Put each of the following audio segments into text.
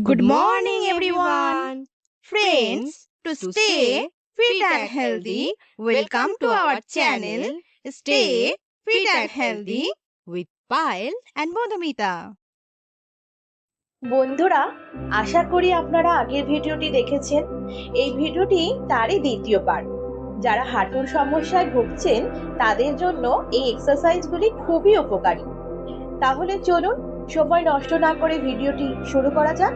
Good morning, everyone. Friends, to stay fit and healthy, welcome to our channel Stay Fit and Healthy with Payal and Madhumita. বন্ধুরা, আশা করি আপনারা আগের ভিডিওটি দেখেছেন। এই ভিডিওটি তারই দ্বিতীয় পার্ট। যারা হাঁটুর সমস্যায় ভুগছেন তাদের জন্য এই এক্সারসাইজগুলি খুবই উপকারী। তাহলে চলুন সময় নষ্ট না করে ভিডিওটি শুরু করা যাক।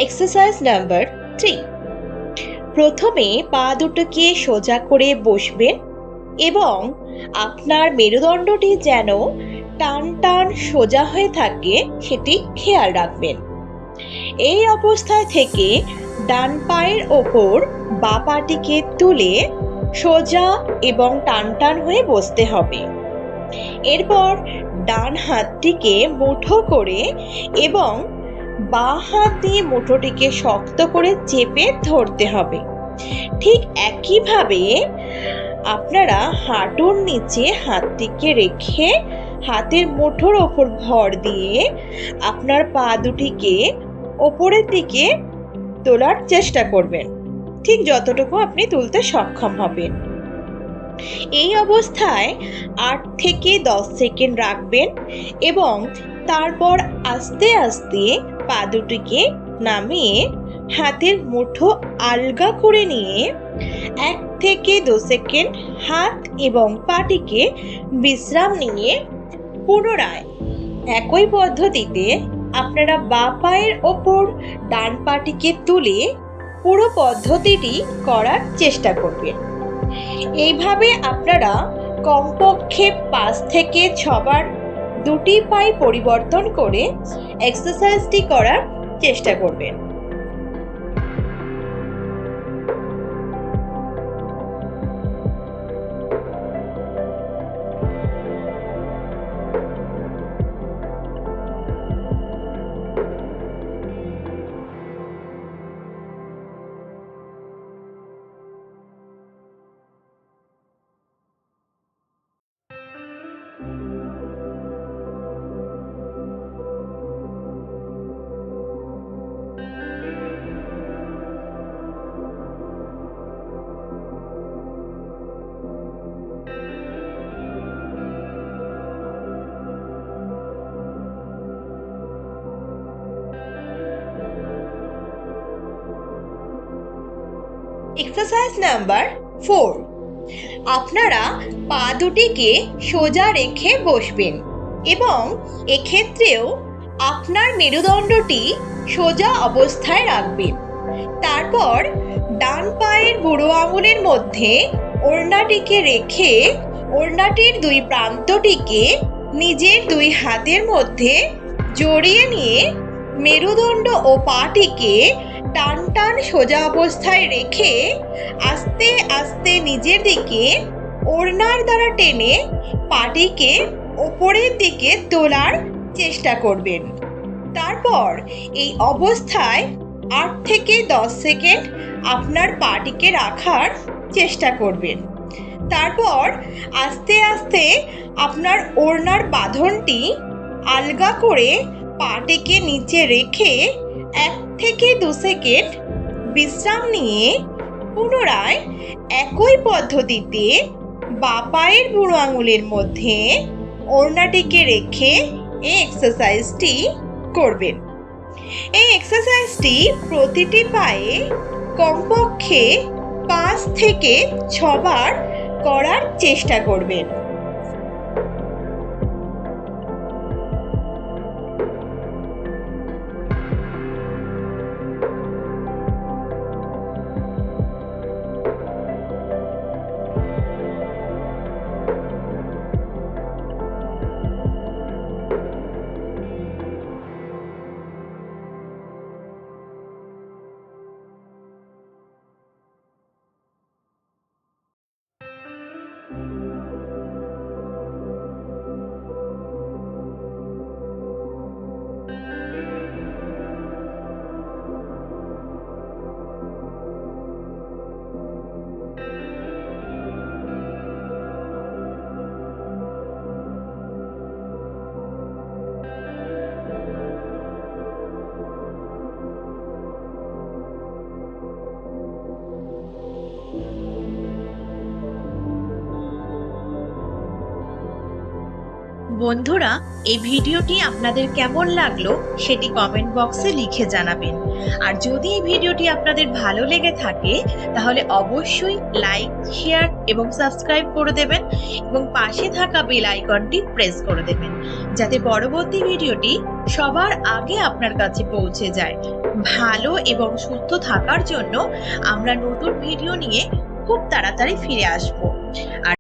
Exercise number 3। প্রথমে পা দুটোকে সোজা করে বসবেন এবং আপনার মেরুদণ্ডটি যেন টান টান সোজা হয়ে থাকে সেটি খেয়াল রাখবেন। এই অবস্থায় থেকে ডান পায়ের ওপর বাঁ পাটিকে তুলে সোজা এবং টান টান হয়ে বসতে হবে। এরপর ডান হাতটিকে মুঠো করে এবং বাঁ হাত দিয়ে মুঠোটিকে শক্ত করে চেপে ধরতে হবে। ঠিক একইভাবে আপনারা হাঁটুর নিচে হাতটিকে রেখে হাতের মুঠোর ওপর ভর দিয়ে আপনার পা দুটিকে ওপরের দিকে তোলার চেষ্টা করবেন, ঠিক যতটুকু আপনি তুলতে সক্ষম হবেন। এই অবস্থায় 8 থেকে 10 সেকেন্ড রাখবেন এবং তারপর আস্তে আস্তে পা দুটিকে নামিয়ে হাতের মুঠো আলগা করে নিয়ে 1 থেকে 2 সেকেন্ড হাত এবং পাটিকে বিশ্রাম নিয়ে পুনরায় একই পদ্ধতিতে আপনারা বাঁ পায়ের ওপর ডান পাটিকে তুলে পুরো পদ্ধতিটি করার চেষ্টা করবেন। এইভাবে আপনারা কমপক্ষে 5 থেকে 6 বার দুটি পায়ে পরিবর্তন করে এক্সারসাইজটি করার চেষ্টা করবেন। Exercise number 4। আপনারা পা দুটিকে সোজা রেখে বসবেন এবং এক্ষেত্রেও আপনার মেরুদণ্ডটি সোজা অবস্থায় রাখবেন। তারপর ডান পায়ের বুড়ো আঙুলের মধ্যে ওড়নাটিকে রেখে ওড়নাটির 2 প্রান্তটিকে নিজের 2 হাতের মধ্যে জড়িয়ে নিয়ে মেরুদণ্ড ও পাটিকে টান টান সোজা অবস্থায় রেখে আস্তে আস্তে নিজের দিকে ওড়নার দ্বারা টেনে পাটিকে ওপরের দিকে তোলার চেষ্টা করবেন। তারপর এই অবস্থায় 8 থেকে 10 সেকেন্ড আপনার পাটিকে রাখার চেষ্টা করবেন। তারপর আস্তে আস্তে আপনার ওড়নার বাঁধনটি আলগা করে পাটিকে নিচে রেখে 1 থেকে 2 সেকেন্ড বিশ্রাম নিয়ে পুনরায় একই পদ্ধতিতে বাঁ পায়ের বুড়ো আঙুলের মধ্যে ওড়নাটিকে রেখে এই এক্সারসাইজটি করবেন। এই এক্সারসাইজটি প্রতিটি পায়ে কমপক্ষে 5 থেকে 6 বার করার চেষ্টা করবেন। বন্ধুরা, এই ভিডিওটি আপনাদের কেমন লাগলো সেটি কমেন্ট বক্সে লিখে জানাবেন। আর যদি এই ভিডিওটি আপনাদের ভালো লেগে থাকে তাহলে অবশ্যই লাইক, শেয়ার এবং সাবস্ক্রাইব করে দেবেন এবং পাশে থাকা বেল আইকনটি প্রেস করে দেবেন, যাতে পরবর্তী ভিডিওটি সবার আগে আপনার কাছে পৌঁছে যায়। ভালো এবং সুস্থ থাকার জন্য আমরা নতুন ভিডিও নিয়ে খুব তাড়াতাড়ি ফিরে আসবো। আর